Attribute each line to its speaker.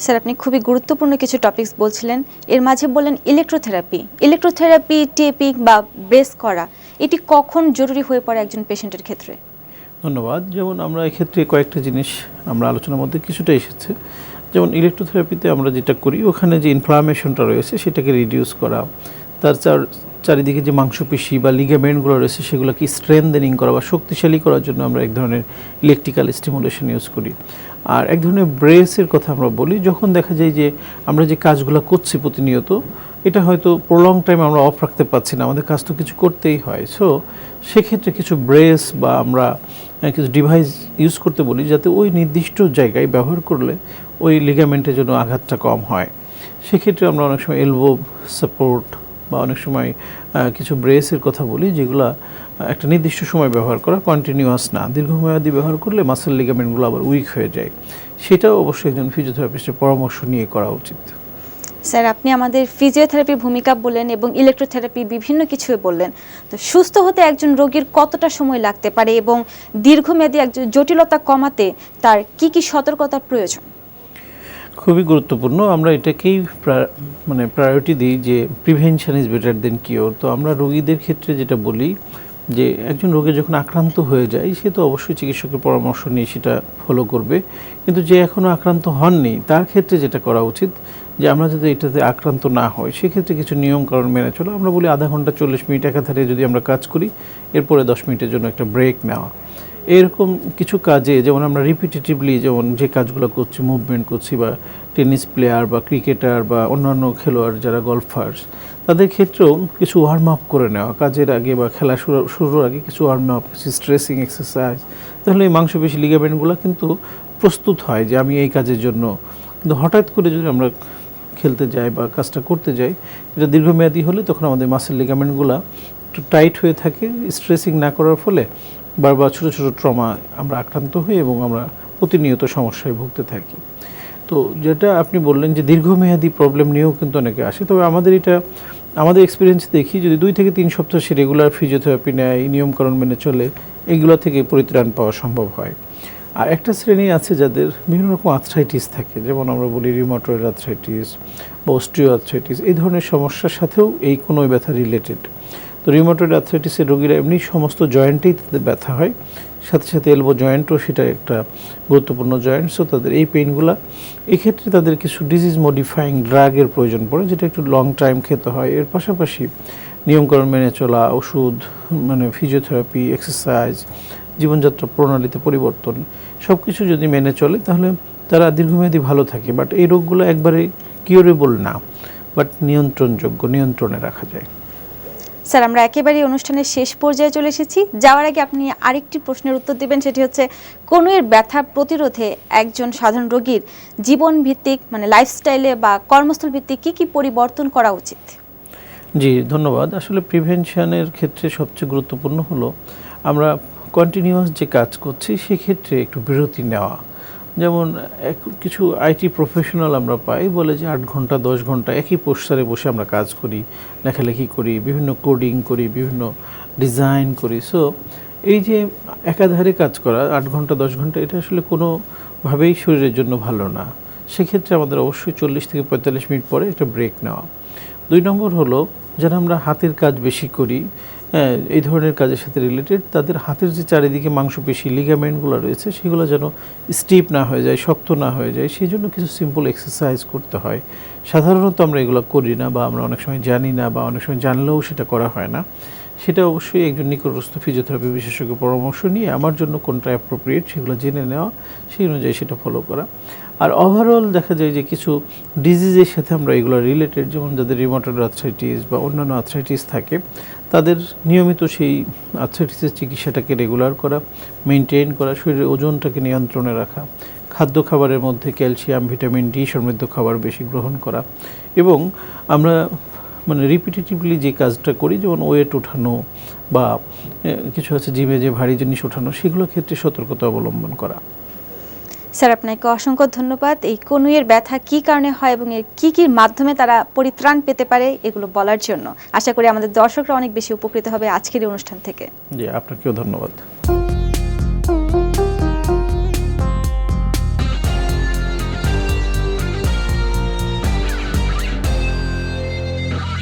Speaker 1: Sir, আপনি খুবই গুরুত্বপূর্ণ কিছু টপিকস বলছিলেন। এর মাঝে বললেন ইলেকট্রোথেরাপি, টেপিং বা ব্রেস করা, এটি কখন জরুরি হয়ে পড়ে একজন পেশেন্টের ক্ষেত্রে?
Speaker 2: ধন্যবাদ। যেমন আমরা এক্ষেত্রে কয়েকটা জিনিস আমরা আলোচনার মধ্যে কিছুটা এসেছে। যেমন ইলেকট্রোথেরাপিতে আমরা যেটা করি, ওখানে যে ইনফ্লামেশনটা রয়েছে সেটাকে রিডিউস করা, তার চারিদিকে যে মাংসপেশি বা লিগামেন্টগুলো রয়েছে সেগুলোকে স্ট্রেনথেনিং করা বা শক্তিশালী করার জন্য আমরা এক ধরনের ইলেকট্রিক্যাল স্টিমুলেশন ইউজ করি। আর এক ধরনের ব্রেসের কথা আমরা বলি, যখন দেখা যায় যে আমরা যে কাজগুলো করছি প্রতিনিয়ত, এটা হয়তো প্রলং টাইম আমরা অফ রাখতে পারছি না, আমাদের কাজ তো কিছু করতেই হয়। সো সেক্ষেত্রে কিছু ব্রেস বা আমরা কিছু ডিভাইস ইউজ করতে বলি, যাতে ওই নির্দিষ্ট জায়গায় ব্যবহার করলে ওই লিগামেন্টের জন্য আঘাতটা কম হয়। সেক্ষেত্রে আমরা অনেক সময় এলবো সাপোর্ট বা অনেক সময় কিছু ব্রেসের কথা বলি, যেগুলো একটা নির্দিষ্ট সময় ব্যবহার করা, কন্টিনিউয়াস না। দীর্ঘমেয়াদী ব্যবহার করলে মাসেল লিগামেন্টগুলো আবার উইক হয়ে যায়। সেটাও অবশ্যই একজন ফিজিওথেরাপিস্টের পরামর্শ নিয়ে করা উচিত।
Speaker 1: স্যার, আপনি আমাদের ফিজিওথেরাপির ভূমিকা বললেন এবং ইলেকট্রোথেরাপি বিভিন্ন কিছুই বললেন। তো সুস্থ হতে একজন রোগীর কতটা সময় লাগতে পারে এবং দীর্ঘমেয়াদী একজন জটিলতা কমাতে তার কি কি সতর্কতার প্রয়োজন?
Speaker 2: খুবই গুরুত্বপূর্ণ। আমরা এটাকেই প্রায়োরিটি দিই যে prevention is better then cure. তো আমরা রোগীদের ক্ষেত্রে যেটা বলি যে একজন রোগী যখন আক্রান্ত হয়ে যায়, সে তো অবশ্যই চিকিৎসকের পরামর্শ নিয়ে সেটা ফলো করবে। কিন্তু যে এখনও আক্রান্ত হননি, তার ক্ষেত্রে যেটা করা উচিত যে আমরা যদি এটাতে আক্রান্ত না হই, সেক্ষেত্রে কিছু নিয়মকানুন মেনে চলো। আমরা বলি আধা ঘন্টা 40 মিনিট একাধারে যদি আমরা কাজ করি, এরপরে 10 মিনিটের জন্য একটা ব্রেক নেওয়া। এরকম কিছু কাজে যেমন আমরা রিপিটেটিভলি যেমন যে কাজগুলো করছি, মুভমেন্ট করছি, বা টেনিস প্লেয়ার বা ক্রিকেটার বা অন্যান্য খেলোয়াড় যারা গলফার্স, তাদের ক্ষেত্রেও কিছু ওয়ার্ম আপ করে নেওয়া কাজের আগে বা খেলা শুরুর আগে কিছু ওয়ার্ম আপ, কিছু স্ট্রেসিং এক্সারসাইজ, তাহলে এই মাংসপেশি লিগামেন্টগুলো কিন্তু প্রস্তুত হয় যে আমি এই কাজের জন্য। কিন্তু হঠাৎ করে যদি আমরা খেলতে যাই বা কাজটা করতে যাই, এটা দীর্ঘমেয়াদী হলে তখন আমাদের মাসেল লিগামেন্টগুলো একটু টাইট হয়ে থাকে। স্ট্রেসিং না করার ফলে বারবার ছোটো ছোটো ট্রমা আমরা আক্রান্ত হই এবং আমরা প্রতিনিয়ত সমস্যায় ভুগতে থাকি। তো যেটা আপনি বললেন যে দীর্ঘমেয়াদী প্রবলেম নিয়েও কিন্তু অনেকে আসে, তবে আমাদের এক্সপিরিয়েন্স দেখি যদি 2 থেকে 3 সপ্তাহ সে রেগুলার ফিজিওথেরাপি নেয়, নিয়মকানুন মেনে চলে, এইগুলো থেকে পরিত্রাণ পাওয়া সম্ভব হয়। আর একটা শ্রেণী আছে যাদের বিভিন্ন রকম আর্থ্রাইটিস থাকে, যেমন আমরা বলি রিউমাটয়েড আর্থ্রাইটিস বা অস্টিও আর্থ্রাইটিস, এই ধরনের সমস্যার সাথেও এই কোনো ব্যথা রিলেটেড। তো রিউমাটয়েড আর্থ্রাইটিসের রোগীরা এমনি সমস্ত জয়েন্টেই তাদের ব্যথা হয়, সাথে সাথে এলবো জয়েন্টও সেটা একটা গুরুত্বপূর্ণ জয়েন্ট। সো তাদের এই পেইনগুলো, এক্ষেত্রে তাদের কিছু ডিজিজ মডিফাইং ড্রাগের প্রয়োজন পড়ে, যেটা একটু লং টাইম খেতে হয়। এর পাশাপাশি নিয়মকানুন মেনে চলা, ওষুধ, ফিজিওথেরাপি, এক্সারসাইজ, জীবনযাত্রা প্রণালীতে পরিবর্তন, সব কিছু যদি মেনে চলে তাহলে তারা দীর্ঘমেয়াদী ভালো থাকে। বাট এই রোগগুলো একবারে কিওরেবল না, বাট নিয়ন্ত্রণযোগ্য, নিয়ন্ত্রণে রাখা যায়।
Speaker 1: স্যার, আমরা একেবারেই অনুষ্ঠানের শেষ পর্যায়ে চলে এসেছি। যাওয়ার আগে আপনি আরেকটি প্রশ্নের উত্তর দিবেন, সেটি হচ্ছে কনুইয়ের ব্যথা প্রতিরোধে একজন সাধারণ রোগীর জীবন ভিত্তিক লাইফস্টাইলে বা কর্মস্থল ভিত্তিক কি কি পরিবর্তন করা উচিত?
Speaker 2: জি, ধন্যবাদ। আসলে প্রিভেনশনের ক্ষেত্রে সবচেয়ে গুরুত্বপূর্ণ হলো আমরা কন্টিনিউয়াস যে কাজ করছি সেক্ষেত্রে একটু বিরতি নেওয়া। যেমন কিছু আইটি প্রফেশনাল আমরা পাই, বলে যে 8 ঘন্টা 10 ঘন্টা একই পোস্টারে বসে আমরা কাজ করি, লেখালেখি করি, বিভিন্ন কোডিং করি, বিভিন্ন ডিজাইন করি। সো এই যে একাধারে কাজ করা 8 ঘন্টা 10 ঘন্টা, এটা আসলে কোনোভাবেই শরীরের জন্য ভালো না। সেক্ষেত্রে আমাদের অবশ্যই 40 থেকে 45 মিনিট পরে একটা ব্রেক নেওয়া। 2 নম্বর হলো, যারা আমরা হাতের কাজ বেশি করি, এই ধরনের কাজের সাথে রিলেটেড, তাদের হাতের যে চারিদিকে মাংসপেশি লিগামেন্টগুলো রয়েছে সেগুলো যেন স্টিপ না হয়ে যায়, শক্ত না হয়ে যায়, সেই জন্য কিছু সিম্পল এক্সারসাইজ করতে হয়। সাধারণত আমরা এগুলো করি না, বা আমরা অনেক সময় জানি না, বা অনেক সময় জানলেও সেটা করা হয় না। সেটা অবশ্যই একজন নিকটস্থ ফিজিওথেরাপি বিশেষজ্ঞের পরামর্শ নিয়ে আমার জন্য কোনটা অ্যাপ্রোপ্রিয়েট সেগুলো জেনে নেওয়া, সেই অনুযায়ী সেটা ফলো করা। আর ওভারঅল দেখা যায় যে কিছু ডিজিজের সাথে আমরা এগুলো রিলেটেড, যেমন যাদের রিউমাটয়েড আর্থ্রাইটিস বা অন্যান্য আর্থ্রাইটিস থাকে, তাদের নিয়মিত সেই আর্থ্রাইটিসের চিকিৎসাটাকে রেগুলার করা, মেনটেন করা, শরীরের ওজনটাকে নিয়ন্ত্রণে রাখা, খাদ্য খাবারের মধ্যে ক্যালসিয়াম, ভিটামিন ডি সমৃদ্ধ খাবার বেশি গ্রহণ করা, এবং আমরা রিপিটেটিভলি যে কাজটা করি, যেমন ওয়েট ওঠানো বা কিছু আছে জিমে যে ভারী জিনিস ওঠানো, সেগুলোর ক্ষেত্রে সতর্কতা অবলম্বন করা।
Speaker 1: স্যার, আপনাকে অসংখ্য ধন্যবাদ এই কনুইয়ের ব্যথা কী কারণে হয় এবং এর কী কী মাধ্যমে তারা পরিত্রাণ পেতে পারে এগুলো বলার জন্য। আশা করি আমাদের দর্শকরা অনেক বেশি উপকৃত হবে আজকের এই অনুষ্ঠান থেকে।
Speaker 2: জি, আপনাকেও ধন্যবাদ।